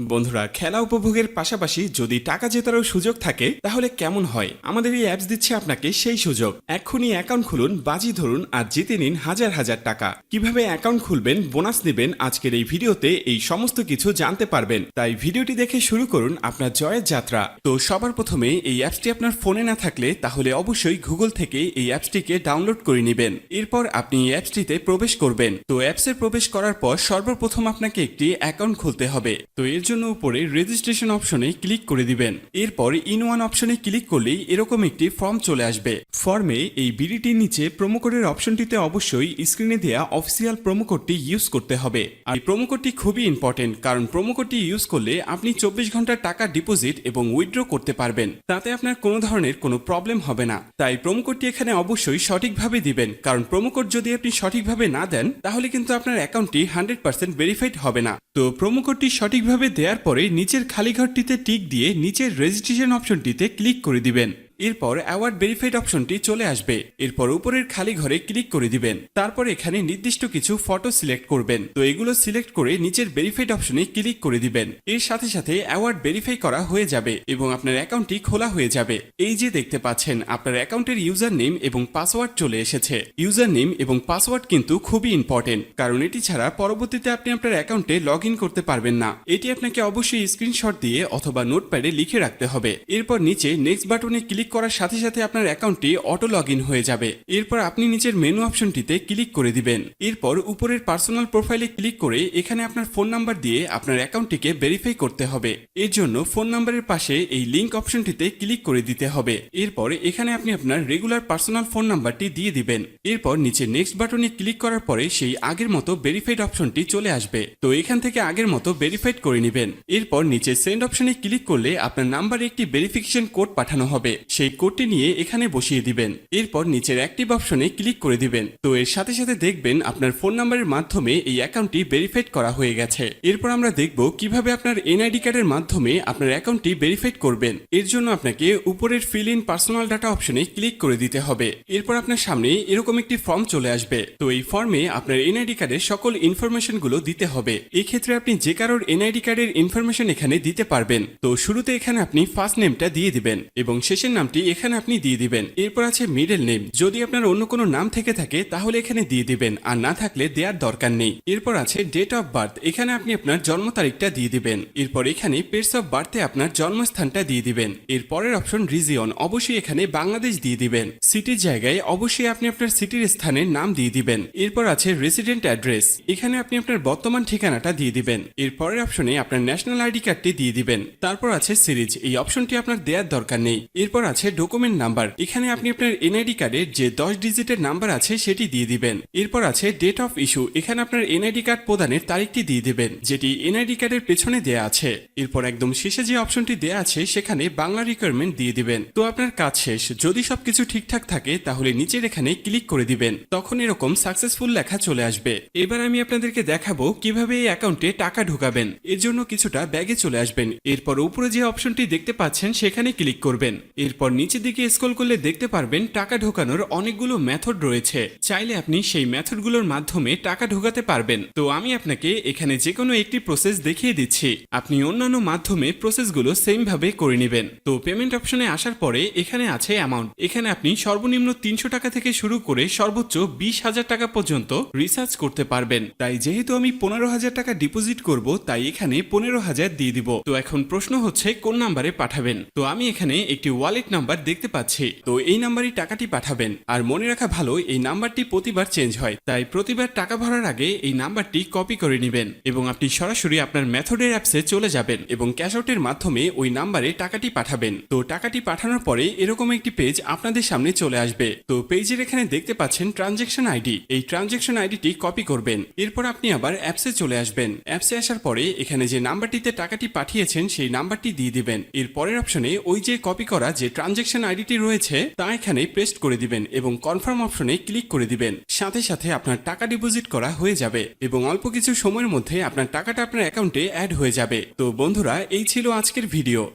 বন্ধুরা, খেলা উপভোগের পাশাপাশি যদি টাকা জেতারও সুযোগ থাকে তাহলে কেমন হয়? আমাদের এই অ্যাপস দিচ্ছে আপনাকে সেই সুযোগ। এক্ষুনি অ্যাকাউন্ট খুলুন, বাজি ধরুন আর জিতে নিন হাজার হাজার টাকা। কিভাবে অ্যাকাউন্ট খুলবেন, বোনাস নেবেন, আজকের এই ভিডিওতে এই সমস্ত কিছু জানতে পারবেন। তাই ভিডিওটি দেখে শুরু করুন আপনার জয়ের যাত্রা। তো সবার প্রথমে এই অ্যাপসটি আপনার ফোনে না থাকলে তাহলে অবশ্যই গুগল থেকে এই অ্যাপসটিকে ডাউনলোড করে নেবেন। এরপর আপনি এই অ্যাপসটিতে প্রবেশ করবেন। তো অ্যাপসে প্রবেশ করার পর সর্বপ্রথম আপনাকে একটি অ্যাকাউন্ট খুলতে হবে। তো এর জন্য উপরে রেজিস্ট্রেশন অপশনে ক্লিক করে দিবেন। এরপর ইন ওয়ান অপশনে ক্লিক করলেই এরকম একটি ফর্ম চলে আসবে। ফর্মে এই বিডিটির নিচে প্রোমো কোডের অপশনটিতে অবশ্যই স্ক্রিনে দেওয়া অফিসিয়াল প্রোমো কোডটি ইউজ করতে হবে। আর এই প্রোমো কোডটি খুবই ইম্পর্টেন্ট, কারণ প্রোমো কোডটি ইউজ করলে আপনি 24 ঘন্টার টাকা ডিপোজিট এবং উইথড্র করতে পারবেন। তাতে আপনার কোনো ধরনের কোনো প্রবলেম হবে না। তাই প্রোমো কোডটি এখানে অবশ্যই সঠিকভাবে দিবেন, কারণ প্রোমো কোড যদি আপনি সঠিকভাবে না দেন তাহলে কিন্তু আপনার অ্যাকাউন্টটি 100% ভেরিফাইড হবে না। তো প্রোমো কোডটি সঠিকভাবে দেওয়ার পরে নিচের খালি ঘরটিতে টিক দিয়ে নিচের রেজিস্ট্রেশন অপশনটিতে ক্লিক করে দিবেন। এরপর অ্যাওয়ার্ড ভেরিফাইড অপশনটি চলে আসবে। এরপর উপরের খালি ঘরে ক্লিক করে দিবেন। তারপর এখানে নির্দিষ্ট কিছু ফটো সিলেক্ট করবেন। তো এগুলো সিলেক্ট করে নিচের ভেরিফাইড অপশনে ক্লিক করে দিবেন। এর সাথে সাথে অ্যাওয়ার্ড ভেরিফাই করা হয়ে যাবে এবং আপনার অ্যাকাউন্টটি খোলা হয়ে যাবে। এই যে দেখতে পাচ্ছেন আপনার অ্যাকাউন্টের ইউজার নেম এবং পাসওয়ার্ড চলে এসেছে। ইউজার নেম এবং পাসওয়ার্ড কিন্তু খুবই ইম্পর্টেন্ট, কারণ এটি ছাড়া পরবর্তীতে আপনি আপনার অ্যাকাউন্টে লগ ইন করতে পারবেন না। এটি আপনাকে অবশ্যই স্ক্রিনশট দিয়ে অথবা নোটপ্যাডে লিখে রাখতে হবে। এরপর নিচে নেক্সট বাটনে ক্লিক করার সাথে সাথে আপনার অ্যাকাউন্টটি অটো লগ ইন হয়ে যাবে। এরপর আপনি নিচের মেনু অপশনটিতে ক্লিক করে দিবেন। এরপর উপরের পার্সোনাল প্রোফাইলে ক্লিক করে এখানে আপনার ফোন নাম্বার দিয়ে আপনার অ্যাকাউন্টটিকে ভেরিফাই করতে হবে। এর জন্য ফোন নাম্বারের পাশে এই লিংক অপশনটিতে ক্লিক করে দিতে হবে। এরপর এখানে আপনি আপনার রেগুলার পার্সোনাল ফোন নাম্বারটি দিয়ে দিবেন। এরপর নিচে নেক্সট বাটনে ক্লিক করার পরে সেই আগের মতো ভেরিফাইড অপশনটি চলে আসবে। তো এখান থেকে আগের মতো ভেরিফাইড করে নেবেন। এরপর নিচে সেন্ড অপশনে ক্লিক করলে আপনার নাম্বারে একটি ভেরিফিকেশন কোড পাঠানো হবে। সেই কোডটি নিয়ে এখানে বসিয়ে দিবেন। এরপর নিচের অ্যাক্টিভ অপশনে ক্লিক করে দিবেন। তো এর সাথে সাথে দেখবেন আপনার ফোন নাম্বারের মাধ্যমে এই অ্যাকাউন্টটি ভেরিফাইড করা হয়ে গেছে। এরপর আমরা দেখব কিভাবে আপনার এনআইডি কার্ডের মাধ্যমে আপনার অ্যাকাউন্টটি ভেরিফাইড করবেন। এর জন্য আপনাকে উপরের ফিল ইন পার্সোনাল ডাটা অপশনে ক্লিক করে দিতে হবে। এরপর আপনার সামনে এরকম একটি ফর্ম চলে আসবে। তো এই ফর্মে আপনার এনআইডি কার্ডের সকল ইনফরমেশন গুলো দিতে হবে। এই ক্ষেত্রে আপনি যে কারোর এনআইডি কার্ডের ইনফরমেশন এখানে দিতে পারবেন। তো শুরুতে এখানে আপনি ফার্স্ট নেমটা দিয়ে দিবেন এবং শেষের নামটি এখানে আপনি দিয়ে দিবেন। এরপর আছে মিডল নেম, যদি আপনার অন্য কোনো নাম থেকে থাকে তাহলে এখানে দিয়ে দিবেন, আর না থাকলে দেওয়ার দরকার নেই। এরপর আছে ডেট অফ বার্থ, এখানে আপনি আপনার জন্ম তারিখটা দিয়ে দিবেন। এরপর এখানে প্লেস অফ বার্থে আপনার জন্মস্থানটা দিয়ে দিবেন। এর পরের অপশন রিজিয়ন, অবশ্যই এখানে বাংলাদেশ দিয়ে দিবেন। সিটির জায়গায় অবশ্যই আপনি আপনার সিটির স্থানের নাম দিয়ে দিবেন। এরপর আছে রেসিডেন্ট অ্যাড্রেস, এখানে আপনি আপনার বর্তমান ঠিকানাটা দিয়ে দিবেন। এর পরের অপশনে আপনার ন্যাশনাল আইডি কার্ডটি দিয়ে দিবেন। তারপর আছে সিরিজ, এই অপশনটি আপনার দেওয়ার দরকার নেই। এরপর আছে ডকুমেন্ট নাম্বার, এখানে আপনি আপনার এনআইডি কার্ডের যে 10 ডিজিটের নাম্বার আছে সেটি দিয়ে দিবেন। এরপর আছে ডেট অফ ইস্যু, এখানে আপনার এনআইডি কার্ড প্রদানের তারিখটি দিয়ে দিবেন, যেটি এনআইডি কার্ডের পেছনে দেয়া আছে। এরপর একদম শেষে যে অপশনটি দেয়া আছে সেখানে বাংলা রিকোয়ারমেন্ট দিয়ে দিবেন। তো আপনার কাজ শেষ। যদি সবকিছু ঠিকঠাক থাকে তাহলে নিচের এখানে ক্লিক করে দিবেন। তখন এরকম সাকসেসফুল লেখা চলে আসবে। এবার আমি আপনাদেরকে দেখাবো কিভাবে এই অ্যাকাউন্টে টাকা ঢোকাবেন। এর জন্য কিছুটা ব্যাগে চলে আসবেন। এরপর উপরে যে অপশনটি দেখতে পাচ্ছেন সেখানে ক্লিক করবেন। এরপর নিচের দিকে স্ক্রল করলে দেখতে পারবেন টাকা ঢোকানোর অনেকগুলো মেথড রয়েছে। চাইলে আপনি সেই মেথডগুলোর মাধ্যমে টাকা ঢোকাতে পারবেন। তো আমি আপনাকে এখানে যে কোনো একটি প্রসেস দেখিয়ে দিচ্ছি, আপনি অন্যান্য মাধ্যমে প্রসেসগুলো সেম ভাবে করে নেবেন। তো পেমেন্ট অপশনে আসার পরে এখানে আছে অ্যামাউন্ট, এখানে আপনি সর্বনিম্ন 300 টাকা থেকে শুরু করে সর্বোচ্চ 20,000 টাকা পর্যন্ত রিচার্জ করতে পারবেন। তাই যেহেতু আমি 15,000 টাকা ডিপোজিট করব তাই এখানে 15,000 দিয়ে দিব। তো এখন প্রশ্ন হচ্ছে কোন নাম্বারে পাঠাবেন। তো আমি এখানে একটি ওয়ালেট নাম্বার দেখতে পাচ্ছি, তো এই নাম্বারই টাকাটি পাঠাবেন। আর মনে রাখা ভালো, এই নাম্বারটি প্রতিবার চেঞ্জ হয়, তাই প্রতিবার টাকা ভরার আগে এই নাম্বারটি কপি করে নেবেন এবং আপনি সরাসরি আপনার মেথডের অ্যাপসে চলে যাবেন এবং ক্যাশ আউটের মাধ্যমে ওই নাম্বারে টাকাটি পাঠাবেন। তো টাকাটি পাঠানোর পরে এরকম একটি পেজ আপনাদের সামনে চলে আসবে। তো পেজের এখানে দেখতে পাচ্ছেন ট্রানজ্যাকশন আইডি, এই ট্রানজ্যাকশন আইডিটি কপি করবেন। এরপর আপনি আবার অ্যাপসে চলে আসবেন। অ্যাপসে আসার পরে এখানে যে নাম্বারটিতে টাকাটি পাঠিয়েছেন সেই নাম্বারটি দিয়ে দিবেন। এর পরের অপশনে ওই যে কপি করা যে ট্রানজ্যাকশন আইডিটি রয়েছে তা এখানে পেস্ট করে দিবেন এবং কনফার্ম অপশনে ক্লিক করে দিবেন। সাথে সাথে আপনার টাকা ডিপোজিট করা হয়ে যাবে এবং অল্প কিছু সময়ের মধ্যে আপনার টাকাটা আপনার অ্যাকাউন্টে অ্যাড হয়ে যাবে। তো বন্ধুরা, এই ছিল আজকের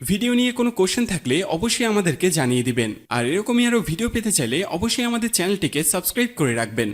ভিডিও নিয়ে কোনো কোশ্চেন থাকলে অবশ্যই আমাদেরকে জানিয়ে দিবেন। আর এরকমই আরো ভিডিও পেতে চাইলে অবশ্যই আমাদের চ্যানেলটিকে সাবস্ক্রাইব করে রাখবেন।